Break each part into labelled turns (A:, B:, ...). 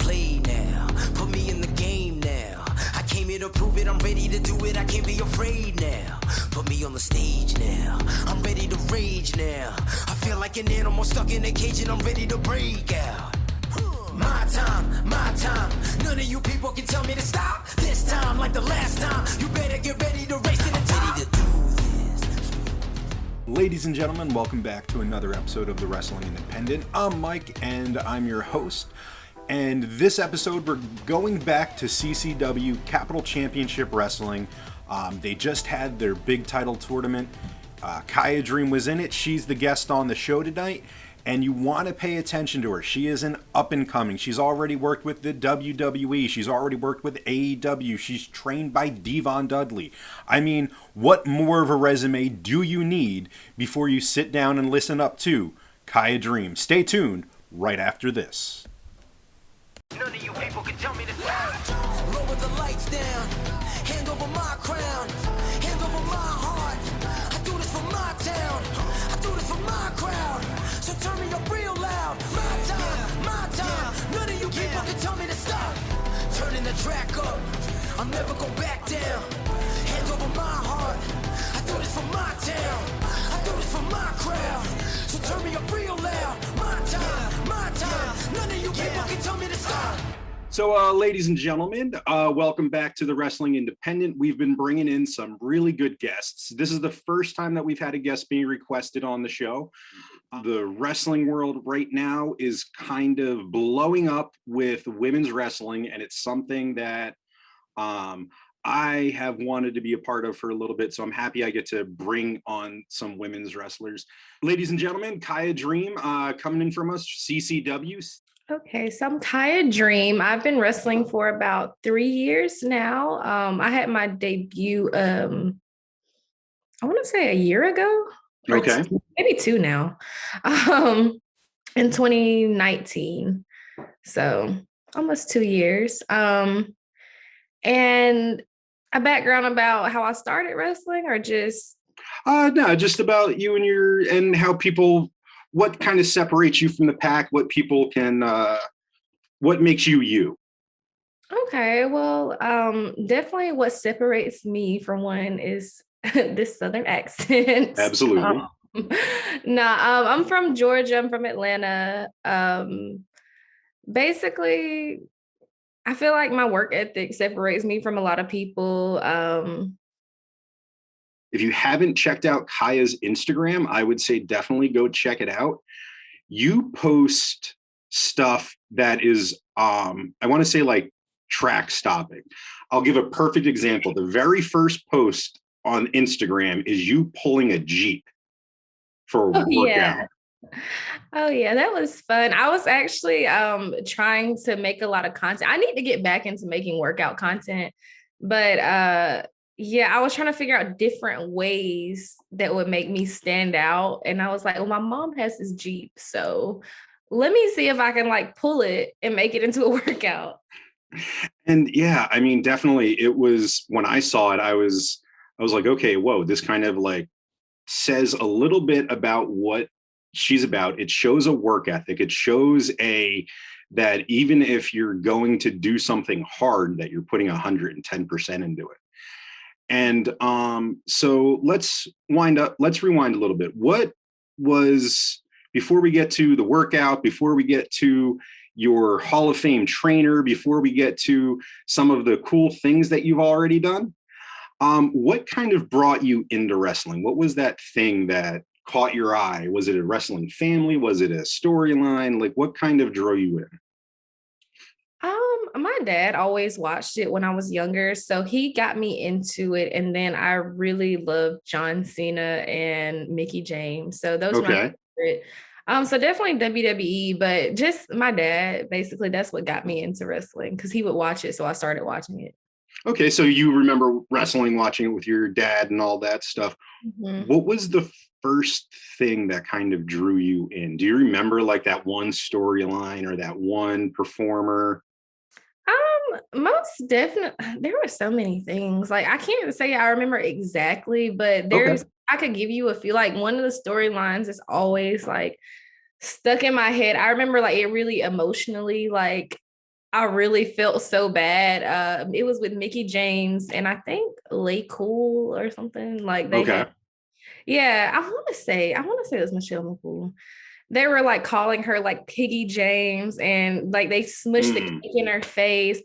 A: play now. Put me in the game now. I came here to prove it, I'm ready to do it, I can't be afraid now. Put me on the stage now, I'm ready to rage now. I feel like an animal stuck in a cage and I'm ready to break out. My time, none of you people can tell me to stop. This time, like the last time, you better get ready to race to the top. Ready to do this.
B: Ladies and gentlemen, welcome back to another episode of The Wrestling Independent. I'm Mike, and I'm your host. And this episode, we're going back to CCW Capital Championship Wrestling. They just had their big title tournament. Kiah Dream was in it. She's the guest on the show tonight. And you want to pay attention to her. She is an up-and-coming. She's already worked with the WWE. She's already worked with AEW. She's trained by DVon Dudley. I mean, what more of a resume do you need before you sit down and listen up to Kiah Dream? Stay tuned right after this.
A: None of you people can tell me to stop. Lower the lights down. Hand over my crown. Hand over my heart. I do this for my town. I do this for my crowd. So turn me up real loud. My time. None of you people can tell me to stop. Turning the track up. I'll never go back down. Hand over my heart. I do this for my town. I do this for my crowd. So turn me up real loud. My time. None of you people can tell me to stop.
B: So, ladies and gentlemen, welcome back to the Wrestling Independent. We've been bringing in some really good guests. This is the first time that we've had a guest being requested on the show. The wrestling world right now is kind of blowing up with women's wrestling, and it's something that I have wanted to be a part of for a little bit, so I'm happy I get to bring on some women's wrestlers. Ladies and gentlemen, Kiah Dream coming in from us, CCW.
C: Okay, so I'm Kiah Dream. I've been wrestling for about 3 years now. I had my debut, I want to say a year ago.
B: Okay.
C: Maybe two now, in 2019. So almost 2 years. And a background about how I started wrestling, or just?
B: No, just about you and how people, what kind of separates you from the pack, what people can, what makes you you?
C: Okay, well, definitely what separates me from one is this Southern accent.
B: Absolutely.
C: I'm from Georgia. I'm from Atlanta. Basically, I feel like my work ethic separates me from a lot of people.
B: If you haven't checked out Kiah's Instagram, I would say definitely go check it out. You post stuff that is, I want to say like track stopping. I'll give a perfect example. The very first post on Instagram is you pulling a Jeep for a workout.
C: Yeah. Oh yeah, that was fun. I was actually trying to make a lot of content. I need to get back into making workout content, but yeah, I was trying to figure out different ways that would make me stand out. And I was like, well, my mom has this Jeep, so let me see if I can like pull it and make it into a workout.
B: And yeah, I mean, definitely it was, when I saw it, I was like, okay, whoa, this kind of like says a little bit about what she's about. It shows a work ethic. It shows that even if you're going to do something hard, that you're putting 110% into it. And so let's rewind a little bit. What was, before we get to the workout, before we get to your Hall of Fame trainer, before we get to some of the cool things that you've already done, what kind of brought you into wrestling? What was that thing that caught your eye? Was it a wrestling family? Was it a storyline? Like, what kind of drew you in?
C: My dad always watched it when I was younger, so he got me into it. And then I really loved John Cena and Mickey James. So those were my favorite. So definitely WWE, but just my dad, basically, that's what got me into wrestling, because he would watch it, so I started watching it.
B: Okay, so you remember wrestling, watching it with your dad and all that stuff. Mm-hmm. What was the first thing that kind of drew you in? Do you remember like that one storyline or that one performer?
C: Most definitely. There were so many things. Like, I can't say I remember exactly, but I could give you a few. Like, one of the storylines is always like stuck in my head. I remember like it really emotionally like I really felt so bad. It was with Mickey James and I think Lay Cool or something. Like they
B: Okay.
C: had, yeah, I want to say it was Michelle McCool. They were like calling her like Piggy James and like they smushed the
B: Mm.
C: cake in her face.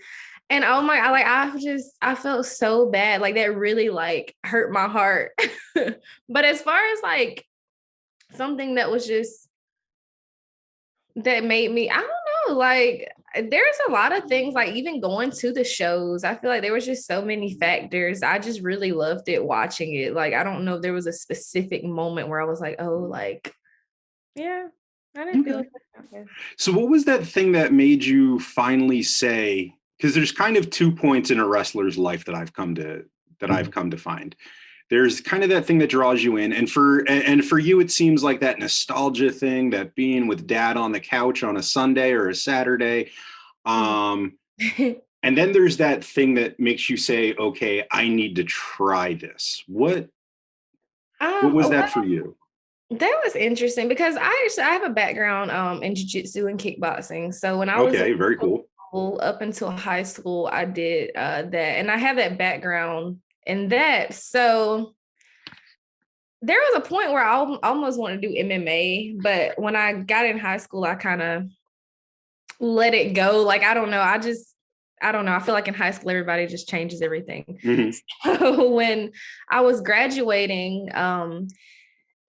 C: And oh my, I felt so bad. Like that really like hurt my heart. But as far as like something that was just that made me, I don't know, like there's a lot of things like even going to the shows. I feel like there was just so many factors. I just really loved it watching it. Like I don't know if there was a specific moment where I was like, oh, like, yeah, I didn't feel
B: Okay.
C: it.
B: So what was that thing that made you finally say, because there's kind of 2 points in a wrestler's life that I've come to find. There's kind of that thing that draws you in. And for you, it seems like that nostalgia thing, that being with dad on the couch on a Sunday or a Saturday. Um, and then there's that thing that makes you say, okay, I need to try this. What was
C: Well,
B: that for you?
C: that was interesting because I have a background in jiu-jitsu and kickboxing. So when I was in
B: Okay, very cool.
C: school, up until high school, I did that, and I have that background in that. So there was a point where I almost wanted to do MMA, but when I got in high school, I kind of let it go. Like I don't know, I don't know. I feel like in high school, everybody just changes everything.
B: Mhm.
C: So when I was graduating,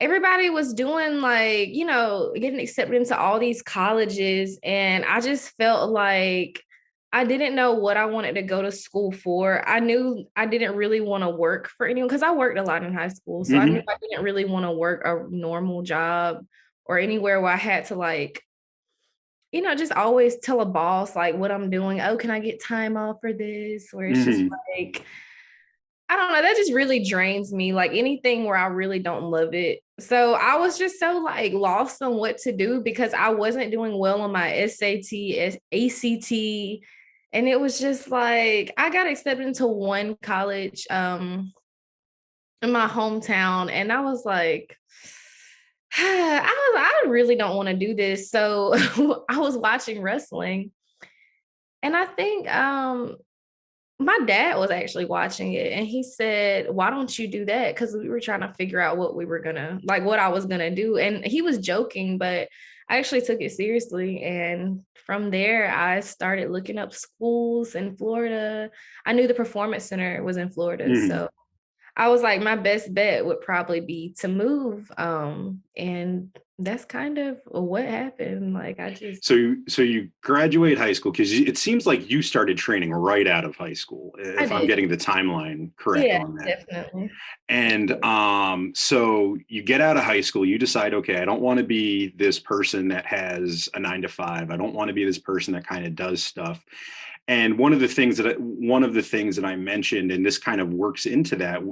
C: everybody was doing like, you know, getting accepted into all these colleges. And I just felt like I didn't know what I wanted to go to school for. I knew I didn't really want to work for anyone because I worked a lot in high school. So I knew
B: Mhm.
C: I didn't really want to work a normal job or anywhere where I had to like, you know, just always tell a boss like what I'm doing. Oh, can I get time off for this? Where it's just
B: Mhm.
C: like, I don't know, that just really drains me, like anything where I really don't love it. So I was just so like lost on what to do because I wasn't doing well on my SAT, ACT, and it was just like I got accepted into one college in my hometown and I was like I really don't want to do this. So I was watching wrestling and I think my dad was actually watching it and he said, why don't you do that? Because we were trying to figure out what we were gonna, like what I was gonna do. And he was joking, but I actually took it seriously. And from there, I started looking up schools in Florida. I knew the Performance Center was in Florida.
B: Mhm.
C: So I was like, my best bet would probably be to move. And that's kind of what happened. Like I just,
B: So you graduate high school because it seems like you started training right out of high school,
C: I
B: if I'm
C: did.
B: getting the timeline correct
C: Yeah,
B: on that.
C: definitely.
B: And so you get out of high school, you decide, okay, I don't want to be this person that has a 9 to 5. I don't want to be this person that kind of does stuff. And one of the things that I mentioned, and this kind of works into that,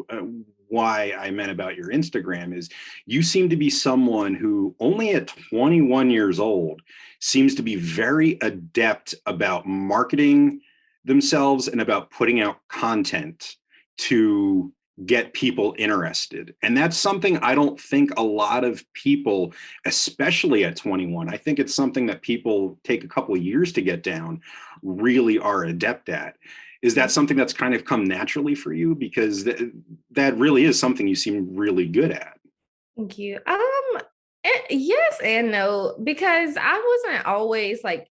B: why I meant about your Instagram is you seem to be someone who only at 21 years old seems to be very adept about marketing themselves and about putting out content to get people interested. And that's something I don't think a lot of people, especially at 21, I think it's something that people take a couple of years to get down, really are adept at. Is that something that's kind of come naturally for you? Because that really is something you seem really good at.
C: Thank you. Yes and no, because I wasn't always like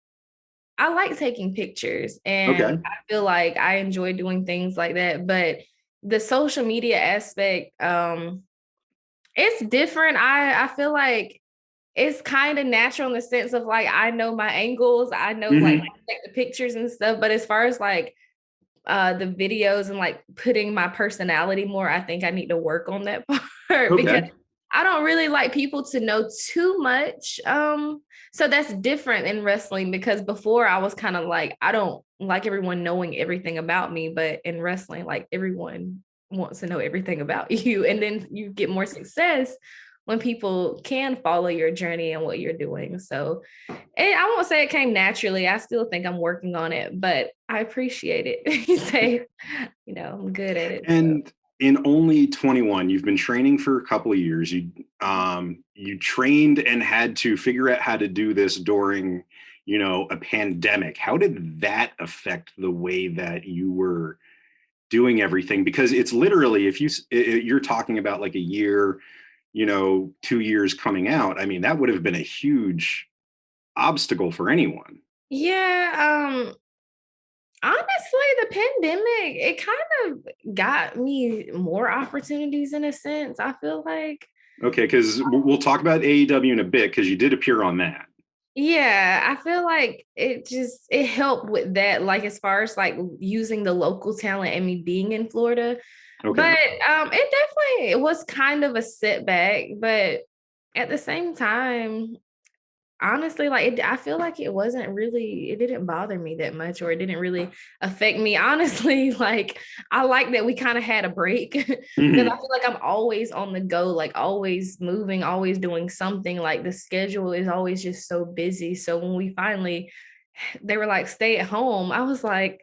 C: I like taking pictures and
B: Okay.
C: I feel like I enjoy doing things like that, but the social media aspect, it's different. I feel like it's kind of natural in the sense of like I know my angles, I know like
B: Hmm.
C: take the pictures and stuff, but as far as like the videos and like putting my personality more, I think I need to work on that part because
B: Okay.
C: I don't really like people to know too much. So that's different in wrestling because before I was kind of like I don't like everyone knowing everything about me, but in wrestling like everyone wants to know everything about you and then you get more success when people can follow your journey and what you're doing. So I won't say it came naturally. I still think I'm working on it, but I appreciate it. You say, you know, I'm good at it. So
B: And in only 21, you've been training for a couple of years. You trained and had to figure out how to do this during a pandemic. How did that affect the way that you were doing everything? Because it's literally, if you're talking about like a year, 2 years coming out, I mean, that would have been a huge obstacle for anyone.
C: Yeah, honestly, the pandemic, it kind of got me more opportunities in a sense, I feel like.
B: Okay, because we'll talk about AEW in a bit, because you did appear on that.
C: Yeah, I feel like it helped with that, like as far as like using the local talent and me being in Florida.
B: Okay.
C: But it was kind of a setback, but at the same time, honestly, like I feel like it didn't bother me that much, or it didn't really affect me. Honestly, like I like that we kind of had a break because I
B: Mhm.
C: feel like I'm always on the go, like always moving, always doing something. Like the schedule is always just so busy. So when they were like, stay at home, I was like,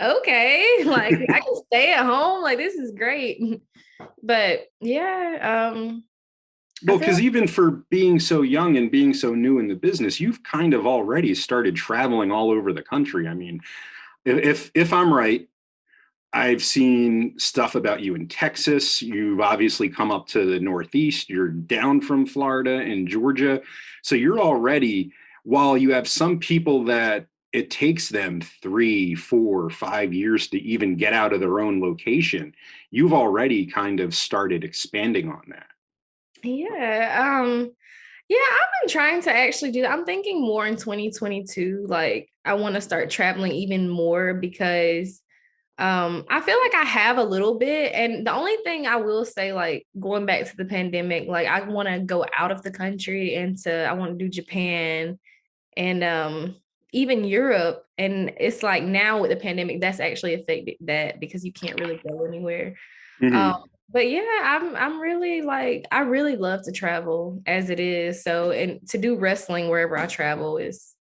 C: okay, like I can stay at home. Like this is great. But yeah, I
B: Well,
C: feel
B: because even for being so young and being so new in the business, you've kind of already started traveling all over the country. I mean, if I'm right, I've seen stuff about you in Texas. You've obviously come up to the Northeast. You're down from Florida and Georgia. So you're already, while you have some people that it takes them 3, 4, 5 years to even get out of their own location, you've already kind of started expanding on that.
C: yeah, yeah, I've been trying to actually do that. I'm thinking more in 2022. Like, I want to start traveling even more because I feel like I have a little bit. And the only thing I will say, like going back to the pandemic, like I want to go out of the country I want to do Japan and even Europe. And it's like now with the pandemic, that's actually affected that because you can't really go anywhere. Um,
B: Mhm.
C: but yeah, I'm really like I really love to travel as it is. So and to do wrestling wherever I travel is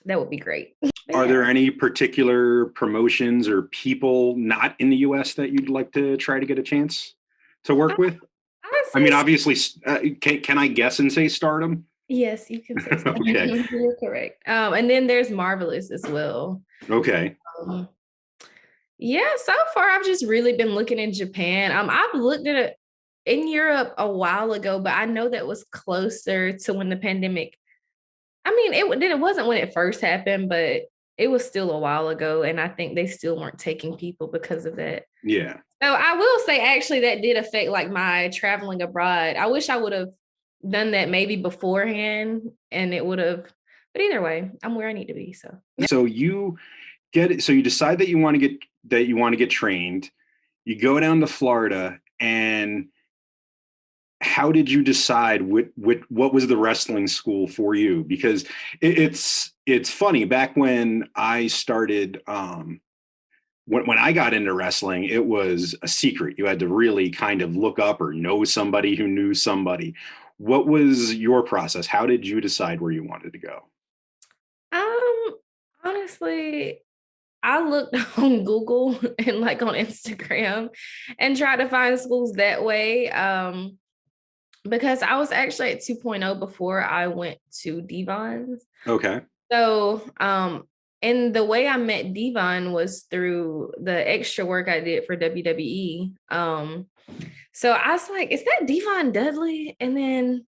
C: that would be great. But
B: Are
C: yeah,
B: there any particular promotions or people not in the US that you'd like to try to get a chance to
C: I,
B: work with?
C: I'd
B: I mean,
C: say
B: obviously, can I guess and say Stardom?
C: yes, you can say so.
B: Okay.
C: You're correct. And then there's Marvelous as well.
B: Okay.
C: Um, yeah, so far I've just really been looking in Japan. I've looked at it in Europe a while ago, but I know that was closer to when the pandemic. I mean, it wasn't when it first happened, but it was still a while ago, and I think they still weren't taking people because of that.
B: Yeah.
C: So I will say, actually, that did affect like my traveling abroad. I wish I would have done that maybe beforehand, and it would have. But either way, I'm where I need to be. So
B: So you get it. So you decide that you want to get trained. You go down to Florida, and how did you decide what was the wrestling school for you? Because it's funny. Back when I started, when I got into wrestling, it was a secret. You had to really kind of look up or know somebody who knew somebody. What was your process? How did you decide where you wanted to go?
C: um, honestly, I looked on Google and like on Instagram and tried to find schools that way. Because I was actually at 2.0 before I went to DVon's.
B: Okay.
C: So, and the way I met DVon was through the extra work I did for WWE. So I was like, is that DVon Dudley? And then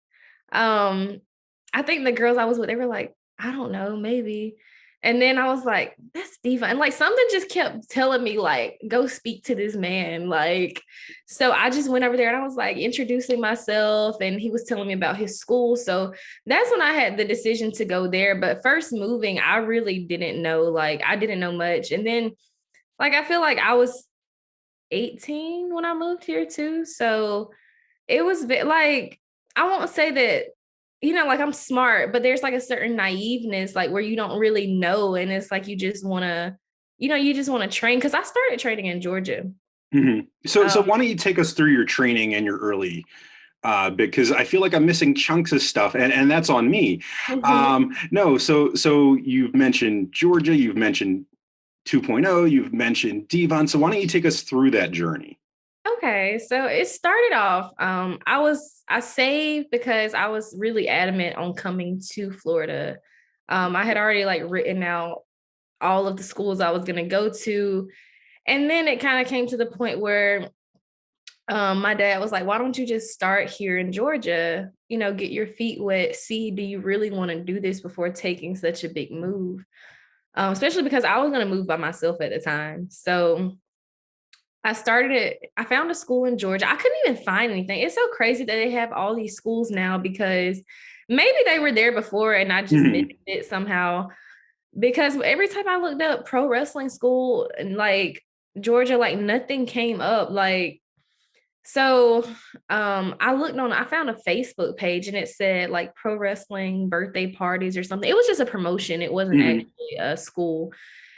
C: I think the girls I was with, they were like, I don't know, maybe. And then I was like, that's Diva. And like something just kept telling me, like, go speak to this man. Like, so I just went over there and I was like introducing myself, and he was telling me about his school. So that's when I had the decision to go there. But first moving, I really didn't know, like, I didn't know much. And then, like, I feel like I was 18 when I moved here too. So it was like, I won't say that, like I'm smart, but there's like a certain naiveness, like where you don't really know. And it's like you just want to train. Cause I started training in Georgia.
B: So
C: Um,
B: why don't you take us through your training and your early because I feel like I'm missing chunks of stuff, and that's on me. No, so you've mentioned Georgia, you've mentioned 2.0, you've mentioned Devon. So why don't you take us through that journey?
C: okay. So it started off, I saved because I was really adamant on coming to Florida. I had already like written out all of the schools I was going to go to. And then it kind of came to the point where my dad was like, why don't you just start here in Georgia? You know, get your feet wet. See, do you really want to do this before taking such a big move? Especially because I was going to move by myself at the time. So I started it. I found a school in Georgia. I couldn't even find anything. It's so crazy that they have all these schools now because maybe they were there before and I just missed it somehow. Because every time I looked up pro wrestling school and like Georgia, like nothing came up. Like, so I found a Facebook page and it said like pro wrestling birthday parties or something. It was just a promotion. It wasn't actually a school.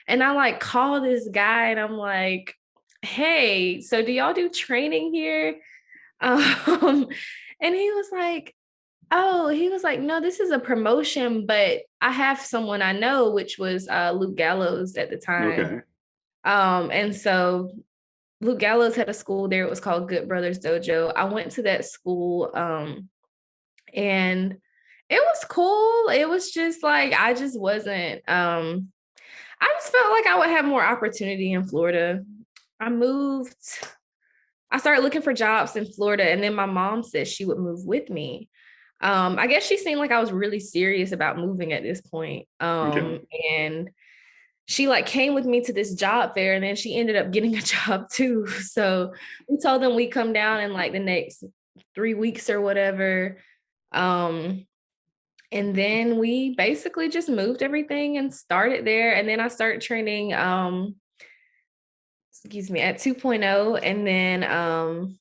C: And I like call this guy and I'm like, hey, so do y'all do training here? And he was like, no, this is a promotion, but I have someone I know, which was Luke Gallows at the time.
B: Okay.
C: And so Luke Gallows had a school there. It was called Good Brothers Dojo. I went to that school and it was cool. It was just like, I just wasn't, I just felt like I would have more opportunity in Florida. I started looking for jobs in Florida and then my mom said she would move with me. I guess she seemed like I was really serious about moving at this point. And she like came with me to this job fair and then she ended up getting a job too. So we told them we come down in like the next 3 weeks or whatever. And then we basically just moved everything and started there. And then I started training, at 2.0. And then,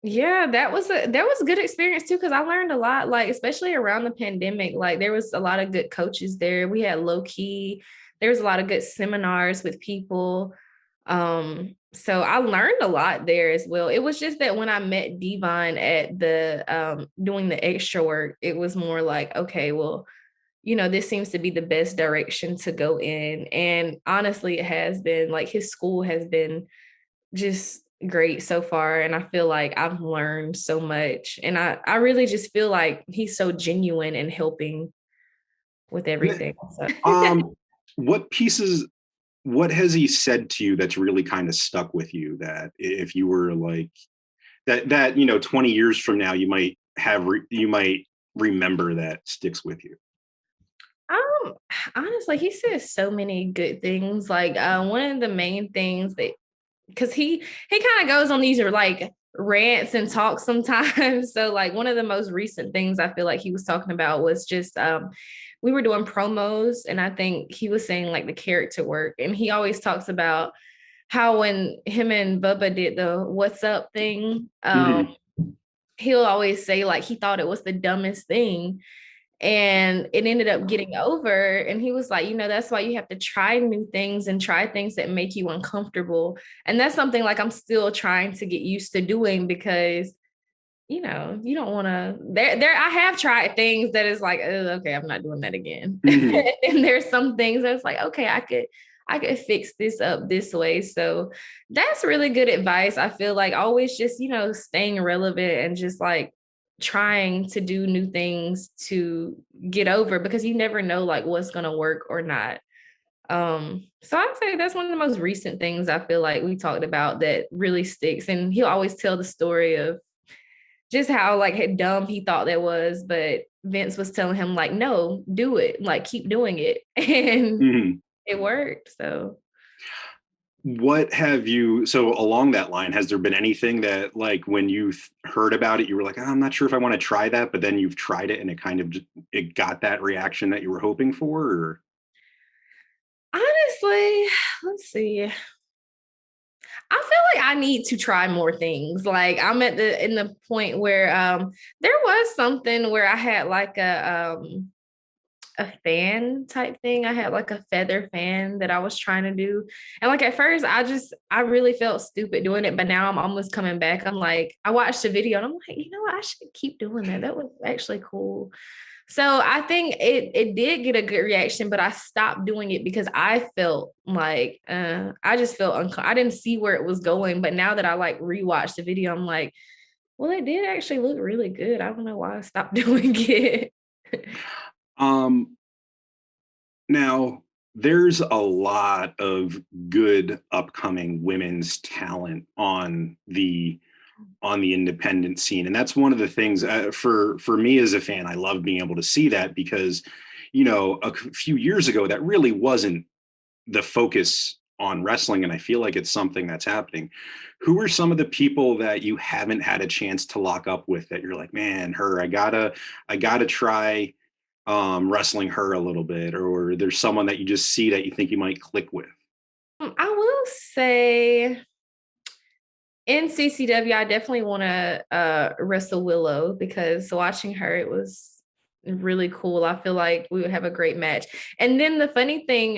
C: yeah, that was a good experience too, because I learned a lot, like, especially around the pandemic, like there was a lot of good coaches there. We had low key, there was a lot of good seminars with people. So I learned a lot there as well. It was just that when I met DVon at the doing the extra work, it was more like, okay, well, you know, this seems to be the best direction to go in. And honestly, it has been like his school has been just great so far. And I feel like I've learned so much. And I really just feel like he's so genuine and helping with everything. So.
B: What has he said to you that's really kind of stuck with you, that if you were like that, you know, 20 years from now, you might remember that sticks with you?
C: Honestly, he says so many good things. Like one of the main things that, because he kind of goes on these like rants and talks sometimes. So like one of the most recent things I feel like he was talking about was just we were doing promos and I think he was saying like the character work, and he always talks about how when him and Bubba did the what's up thing, he'll always say like he thought it was the dumbest thing and it ended up getting over. And he was like, you know, that's why you have to try new things and try things that make you uncomfortable. And that's something like I'm still trying to get used to doing, because you know, you don't want to I have tried things that is like, oh, okay, I'm not doing that again. And there's some things that's like, okay, I could fix this up this way. So that's really good advice. I feel like always just, you know, staying relevant and just like trying to do new things to get over, because you never know like what's going to work or not. So I'd say that's one of the most recent things I feel like we talked about that really sticks. And he'll always tell the story of just how like dumb he thought that was, but Vince was telling him like, no, do it, like keep doing it. And it worked. So
B: so along that line, has there been anything that like when you heard about it, you were like, oh, I'm not sure if I want to try that, but then you've tried it and it kind of it got that reaction that you were hoping for? Or?
C: Honestly, let's see. I feel like I need to try more things. Like I'm in the point where there was something where I had like a fan type thing. I had like a feather fan that I was trying to do. And like at first I really felt stupid doing it, but now I'm almost coming back. I'm like, I watched the video and I'm like, you know what? I should keep doing that. That was actually cool. So I think it did get a good reaction, but I stopped doing it because I felt like I just felt I didn't see where it was going. But now that I like rewatched the video, I'm like, well, it did actually look really good. I don't know why I stopped doing it.
B: Now, there's a lot of good upcoming women's talent on the independent scene, and that's one of the things for me as a fan. I love being able to see that because, a few years ago that really wasn't the focus on wrestling, and I feel like it's something that's happening. Who are some of the people that you haven't had a chance to lock up with that you're like, man, I gotta try wrestling her a little bit, or there's someone that you just see that you think you might click with?
C: I will say in CCW, I definitely want to wrestle Willow because watching her, it was really cool. I feel like we would have a great match. And then the funny thing,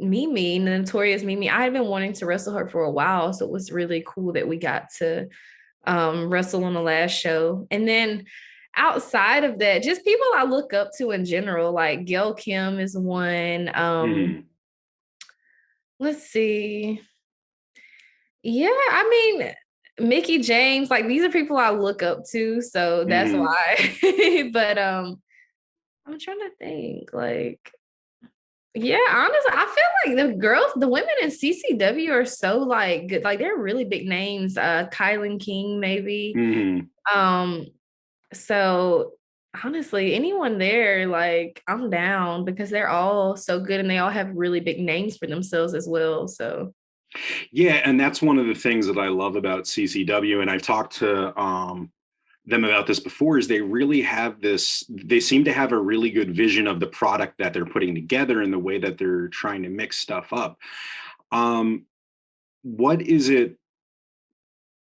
C: Mimi, the notorious Mimi, I had been wanting to wrestle her for a while. So it was really cool that we got to wrestle on the last show. And then outside of that, just people I look up to in general, like Gail Kim is one.
B: Mhm.
C: Let's see. Yeah, I mean, Mickey James, like these are people I look up to, so that's
B: Mhm.
C: why. But I'm trying to think, like, yeah, honestly, I feel like the women in CCW are so like good, like they're really big names. Kylan King, maybe.
B: Mhm.
C: Um, so honestly, anyone there, like I'm down because they're all so good and they all have really big names for themselves as well. So
B: Yeah, and that's one of the things that I love about CCW, and I've talked to them about this before, is they really have this, they seem to have a really good vision of the product that they're putting together and the way that they're trying to mix stuff up. Um, what is it?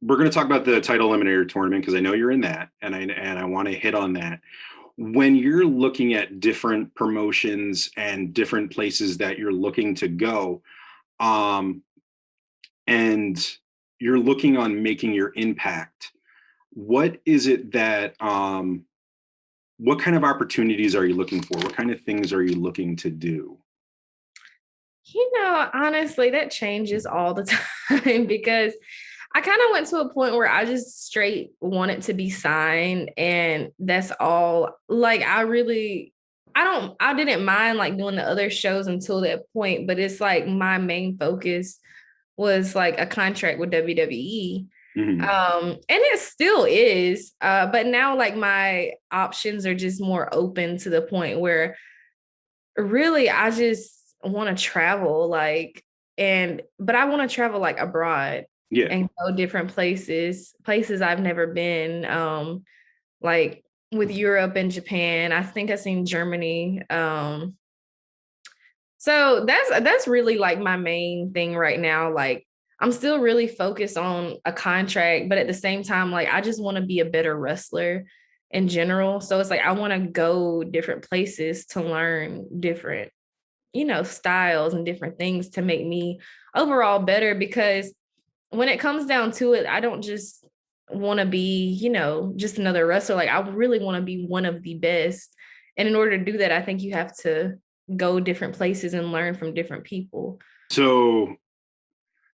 B: We're going to talk about the title eliminator tournament because I know you're in that, and I want to hit on that. When you're looking at different promotions and different places that you're looking to go, um, and you're looking on making your impact, what is it that what kind of opportunities are you looking for? What kind of things are you looking to do?
C: honestly, that changes all the time because I kind of went to a point where I just straight wanted to be signed, and that's all. Like, I didn't mind like doing the other shows until that point, but it's like my main focus was like a contract with WWE.
B: Mhm.
C: And it still is. But now like my options are just more open to the point where really I just want to travel but I want to travel like abroad
B: Yeah.
C: and go different places I've never been, like with Europe and Japan. I think I've seen Germany. So that's really like my main thing right now. Like I'm still really focused on a contract, but at the same time, like I just want to be a better wrestler in general. So it's like I want to go different places to learn different, styles and different things to make me overall better. Because when it comes down to it, I don't just want to be, just another wrestler. Like I really want to be one of the best. And in order to do that, I think you have to go different places and learn from different people.
B: So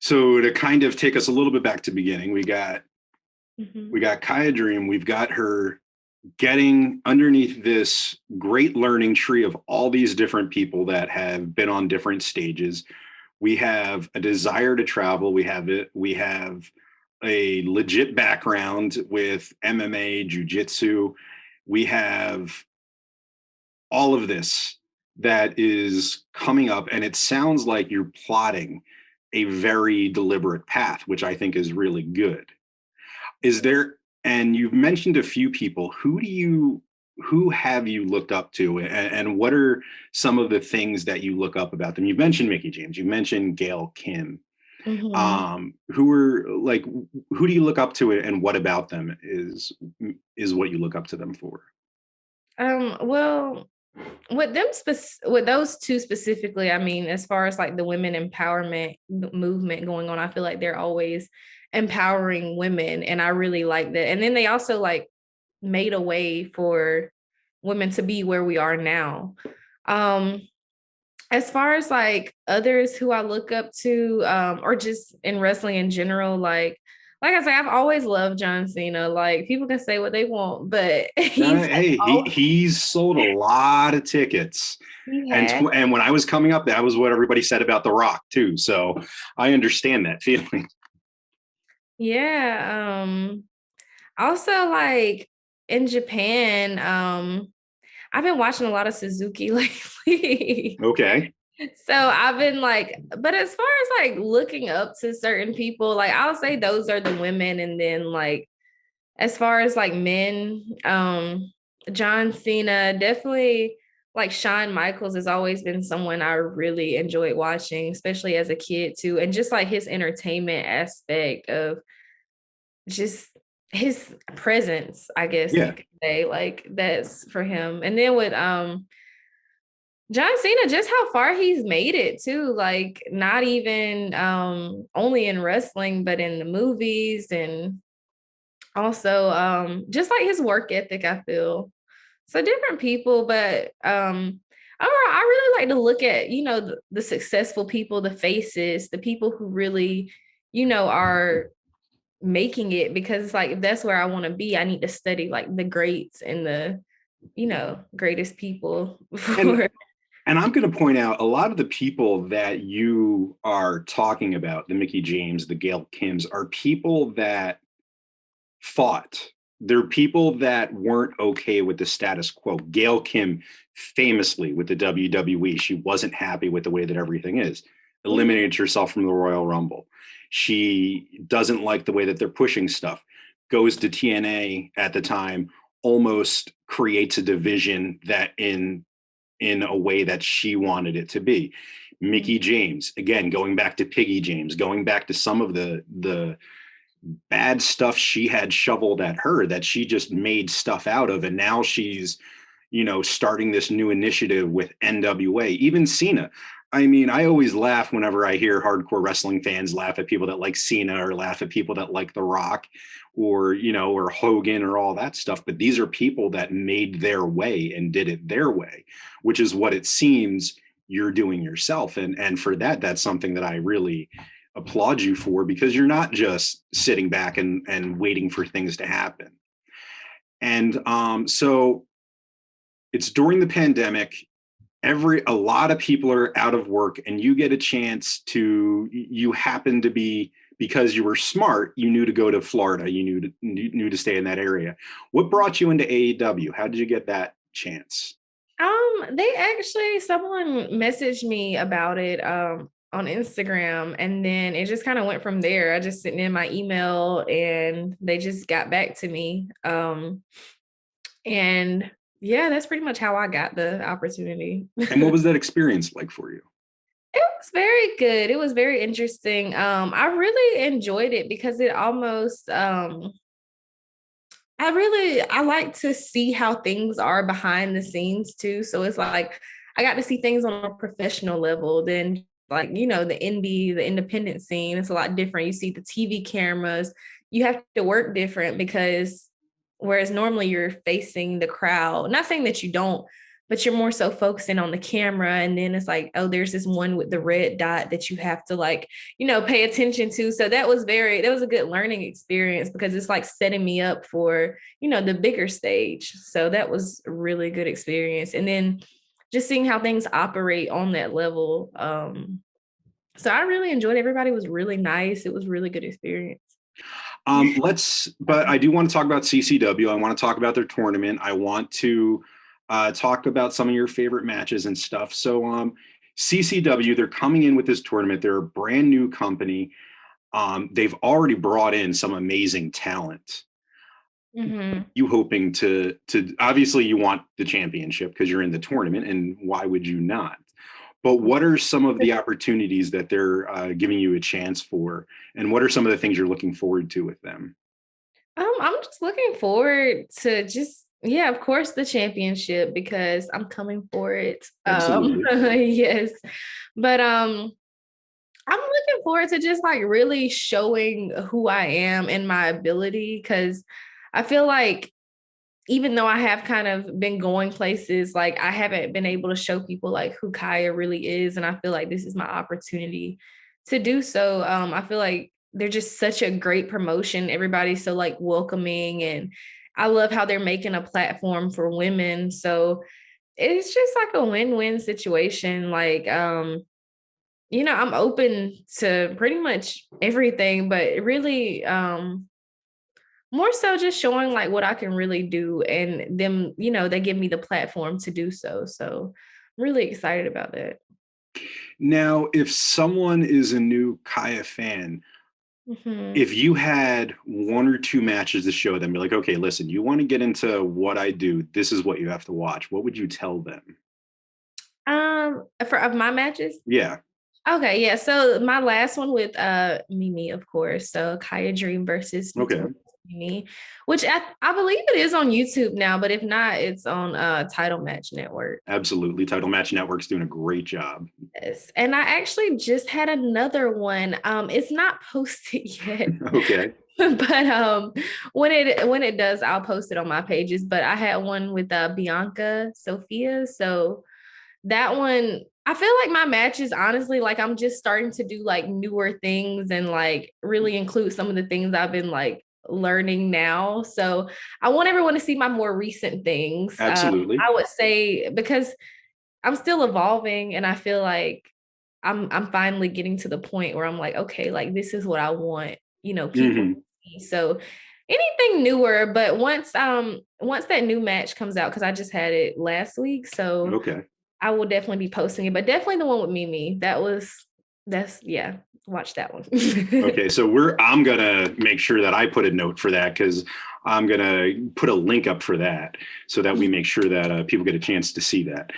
B: so to kind of take us a little bit back to beginning, we
C: Mhm.
B: got Kiah Dream, we've got her getting underneath this great learning tree of all these different people that have been on different stages. We have a desire to travel. We have a legit background with MMA, jujitsu. We have all of this that is coming up, and it sounds like you're plotting a very deliberate path, which I think is really good. Is there, and you've mentioned a few people, who have you looked up to, and what are some of the things that you look up about them? You've mentioned Mickey James, you mentioned Gail Kim.
C: Mhm.
B: Who are like, who do you look up to, and what about them is what you look up to them for?
C: Well, with those two specifically, I mean, as far as like the women empowerment movement going on, I feel like they're always empowering women, and I really like that. And then they also like made a way for women to be where we are now. Um, as far as like others who I look up to, or just in wrestling in general, like like I say, I've always loved John Cena. Like people can say what they want, but
B: Hey, he's sold a lot of tickets.
C: he
B: And
C: had.
B: and when I was coming up, that was what everybody said about The Rock too. So I understand that feeling.
C: Yeah. Also like in Japan, I've been watching a lot of Suzuki lately.
B: Okay.
C: So I've been like, but as far as like looking up to certain people, like I'll say those are the women. And then like as far as like men, John Cena, definitely like Shawn Michaels has always been someone I really enjoyed watching, especially as a kid too. And just like his entertainment aspect of just his presence, I guess you
B: Yeah.
C: could say, like that's for him. And then with John Cena, just how far he's made it too, like not even only in wrestling, but in the movies and also just like his work ethic, I feel. So different people, but overall, I really like to look at, the successful people, the faces, the people who really, are making it because it's like if that's where I want to be, I need to study like the greats and the, greatest people
B: And
C: for
B: and I'm going to point out a lot of the people that you are talking about, the Mickey James, the Gail Kims, are people that fought. They're people that weren't okay with the status quo. Gail Kim, famously with the WWE, she wasn't happy with the way that everything is. Eliminated herself from the Royal Rumble. She doesn't like the way that they're pushing stuff. Goes to TNA at the time, almost creates a division that in a way that she wanted it to be. Mickey James, again, going back to Piggy James, going back to some of the bad stuff she had shoveled at her that she just made stuff out of. And now she's, starting this new initiative with NWA, even Cena. I mean, I always laugh whenever I hear hardcore wrestling fans laugh at people that like Cena or laugh at people that like The Rock or, or Hogan or all that stuff. But these are people that made their way and did it their way, which is what it seems you're doing yourself. And for that, that's something that I really applaud you for, because you're not just sitting back and waiting for things to happen. And so it's during the pandemic. A lot of people are out of work, and you get a chance you happen to be, because you were smart, you knew to go to Florida, you knew to stay in that area. What brought you into AEW? How did you get that chance?
C: They actually someone messaged me about it on Instagram, and then it just kind of went from there. I just sent in my email and they just got back to me. And yeah, that's pretty much how I got the opportunity.
B: And what was that experience like for you?
C: It was very good. It was very interesting. I really enjoyed it because it almost I like to see how things are behind the scenes too. So it's like I got to see things on a professional level than like, the indie, the independent scene. It's a lot different. You see the TV cameras, you have to work different because whereas normally you're facing the crowd, not saying that you don't, but you're more so focusing on the camera. And then it's like, oh, there's this one with the red dot that you have to like, pay attention to. So that was a good learning experience because it's like setting me up for, the bigger stage. So that was a really good experience. And then just seeing how things operate on that level. So I really enjoyed it. Everybody was really nice. It was a really good experience.
B: But I do want to talk about CCW. I want to talk about their tournament. I want to talk about some of your favorite matches and stuff. So CCW, they're coming in with this tournament. They're a brand new company. They've already brought in some amazing talent.
C: Mm-hmm.
B: You hoping to obviously you want the championship because you're in the tournament, and why would you not? But what are some of the opportunities that they're giving you a chance for, and what are some of the things you're looking forward to with them?
C: I'm just looking forward to yeah, of course, the championship because I'm coming for it.
B: Absolutely.
C: Yes. But I'm looking forward to just like really showing who I am and my ability because I feel like even though I have kind of been going places, like I haven't been able to show people like who Kiah really is. And I feel like this is my opportunity to do so. I feel like they're just such a great promotion. Everybody's so like welcoming, and I love how they're making a platform for women. So it's just like a win-win situation. Like, I'm open to pretty much everything, but really, more so just showing like what I can really do, and them, they give me the platform to do so. So I'm really excited about that.
B: Now, if someone is a new Kiah fan,
C: Mhm.
B: if you had one or two matches to show them, be like, okay, listen, you want to get into what I do, this is what you have to watch. What would you tell them?
C: Of my matches.
B: Yeah.
C: Okay, yeah. So my last one with Mimi, of course. So Kiah Dream versus
B: Okay.
C: Notorious Mimi, which I believe it is on YouTube now, but if not, it's on Title Match Network.
B: Absolutely. Title Match Network's doing a great job.
C: Yes. And I actually just had another one. It's not posted yet.
B: Okay.
C: But when it does, I'll post it on my pages. But I had one with Bianca Sophia. So that one, I feel like my matches, honestly, like I'm just starting to do like newer things and like really include some of the things I've been like learning now. So I want everyone to see my more recent things.
B: Absolutely.
C: I would say, because I'm still evolving, and I feel like I'm finally getting to the point where I'm like, okay, like this is what I want, people to see. So anything newer, but once that new match comes out, because I just had it last week. So
B: Okay.
C: I will definitely be posting it, but definitely the one with Mimi. Yeah, watch that one.
B: Okay, so I'm gonna make sure that I put a note for that, because I'm gonna put a link up for that so that we make sure that people get a chance to see that.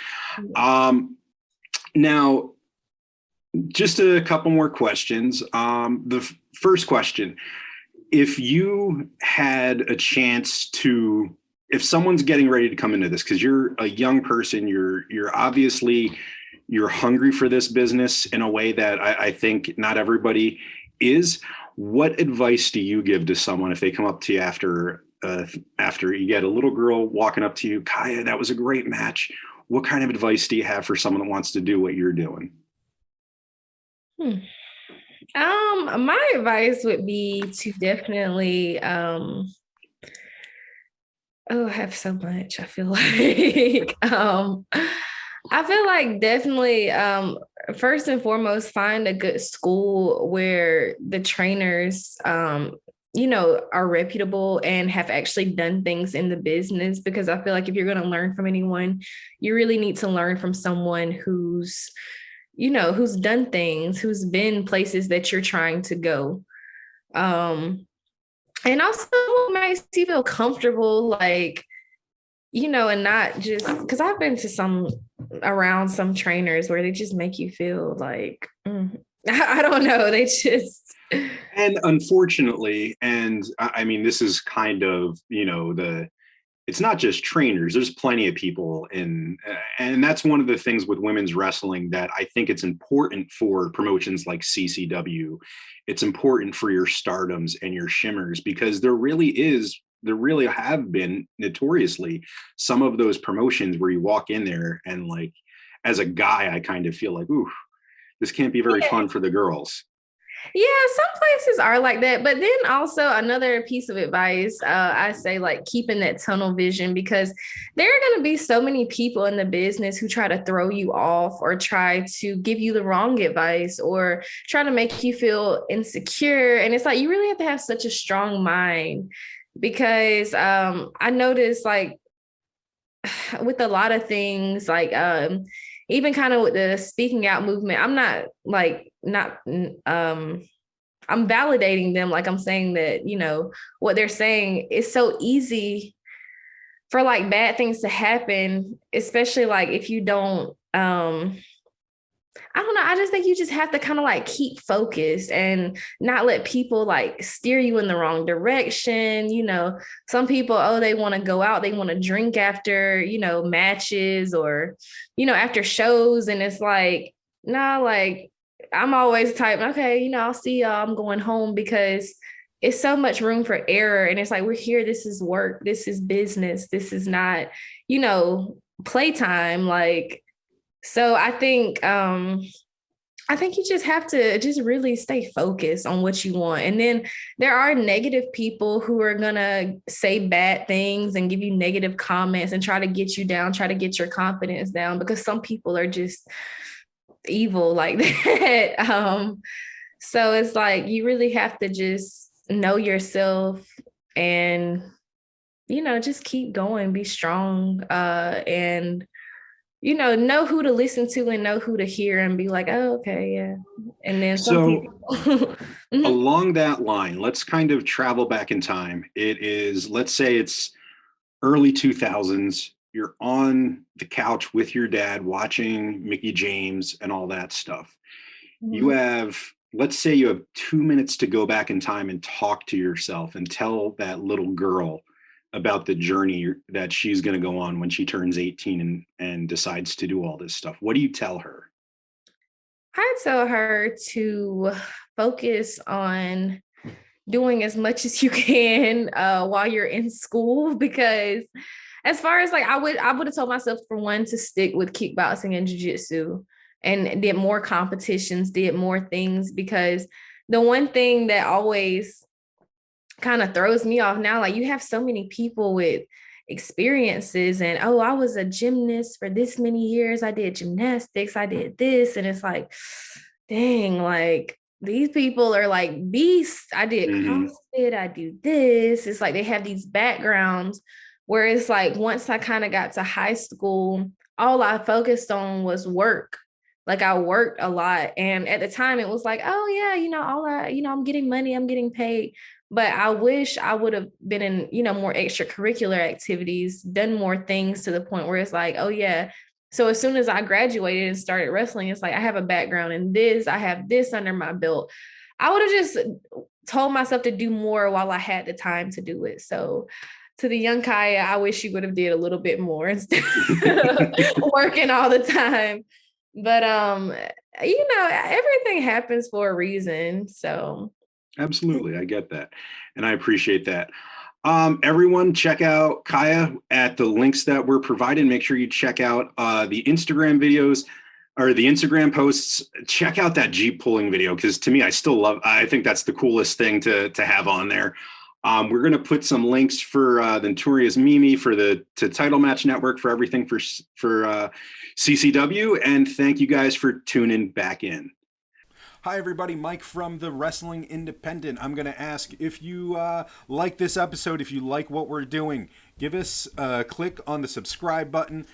B: Now, just a couple more questions. The first question: if you had a chance to, if someone's getting ready to come into this, because you're a young person, you're obviously you're hungry for this business in a way that I think not everybody is. What advice do you give to someone if they come up to you after you get a little girl walking up to you, Kiah, that was a great match? What kind of advice do you have for someone that wants to do what you're doing?
C: My advice would be to definitely I have so much. I feel like definitely first and foremost, find a good school where the trainers are reputable and have actually done things in the business, because I feel like if you're going to learn from anyone, you really need to learn from someone who's done things, who's been places that you're trying to go. And also makes you feel comfortable, like, and not just because I've been to around some trainers where they just make you feel like, I don't know, they just.
B: And unfortunately, and I mean, this is kind of, it's not just trainers. There's plenty of people and that's one of the things with women's wrestling that I think it's important for promotions like CCW. It's important for your Stardoms and your Shimmers, because there really have been notoriously some of those promotions where you walk in there and, like, as a guy, I kind of feel like, ooh, this can't be very fun for the girls.
C: Yeah, some places are like that. But then also another piece of advice, I say, like, keeping that tunnel vision, because there are going to be so many people in the business who try to throw you off or try to give you the wrong advice or try to make you feel insecure. And it's like, you really have to have such a strong mind, because I noticed, like, with a lot of things, like even kind of with the speaking out movement, I'm not I'm validating them. Like, I'm saying that, what they're saying is so easy for like bad things to happen, especially like if you don't, I don't know. I just think you just have to kind of like keep focused and not let people like steer you in the wrong direction. Some people, they want to go out, they want to drink after, matches or, after shows. And it's like, nah, like, I'm always type, okay, I'll see y'all, I'm going home, because it's so much room for error. And it's like, we're here, this is work, this is business, this is not, playtime. Like, so I think I think you just have to just really stay focused on what you want. And then there are negative people who are going to say bad things and give you negative comments and try to get you down, try to get your confidence down, because some people are just evil like that. So it's like you really have to just know yourself and, just keep going, be strong, and know who to listen to and know who to hear and be like, oh, okay, yeah. And then some people.
B: Along that line, let's kind of travel back in time. It is, let's say it's early 2000s. You're on the couch with your dad watching Mickey James and all that stuff. You have, let's say you have 2 minutes to go back in time and talk to yourself and tell that little girl about the journey that she's going to go on when she turns 18 and decides to do all this stuff. What do you tell her?
C: I tell her to focus on doing as much as you can while you're in school, because as far as like I would have told myself, for one, to stick with kickboxing and jiu-jitsu and did more competitions, did more things, because the one thing that always kind of throws me off now, like you have so many people with experiences and, oh, I was a gymnast for this many years, I did gymnastics, I did this, and it's like, dang, like these people are like beasts. I did CrossFit, I do this. It's like they have these backgrounds where it's like once I kind of got to high school, all I focused on was work. Like I worked a lot, and at the time it was like, oh yeah, I'm getting money, I'm getting paid. But I wish I would have been in, more extracurricular activities, done more things to the point where it's like, oh yeah. So as soon as I graduated and started wrestling, it's like, I have a background in this, I have this under my belt. I would have just told myself to do more while I had the time to do it. So to the young Kiah, I wish you would have did a little bit more instead of working all the time. But, everything happens for a reason. So.
B: Absolutely. I get that. And I appreciate that. Everyone check out Kiah at the links that were provided. Make sure you check out the Instagram videos or the Instagram posts. Check out that Jeep pulling video, because to me, I think that's the coolest thing to have on there. We're going to put some links for the Notorious Mimi, for the Title Match Network, for everything for CCW. And thank you guys for tuning back in. Hi, everybody. Mike from the Wrestling Independent. I'm going to ask if you like this episode, if you like what we're doing, give us a click on the subscribe button.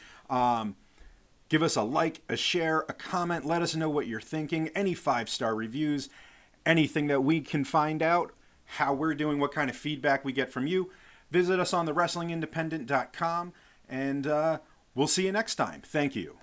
B: Give us a like, a share, a comment. Let us know what you're thinking. Any 5-star reviews, anything that we can find out, how we're doing, what kind of feedback we get from you. Visit us on thewrestlingindependent.com, and we'll see you next time. Thank you.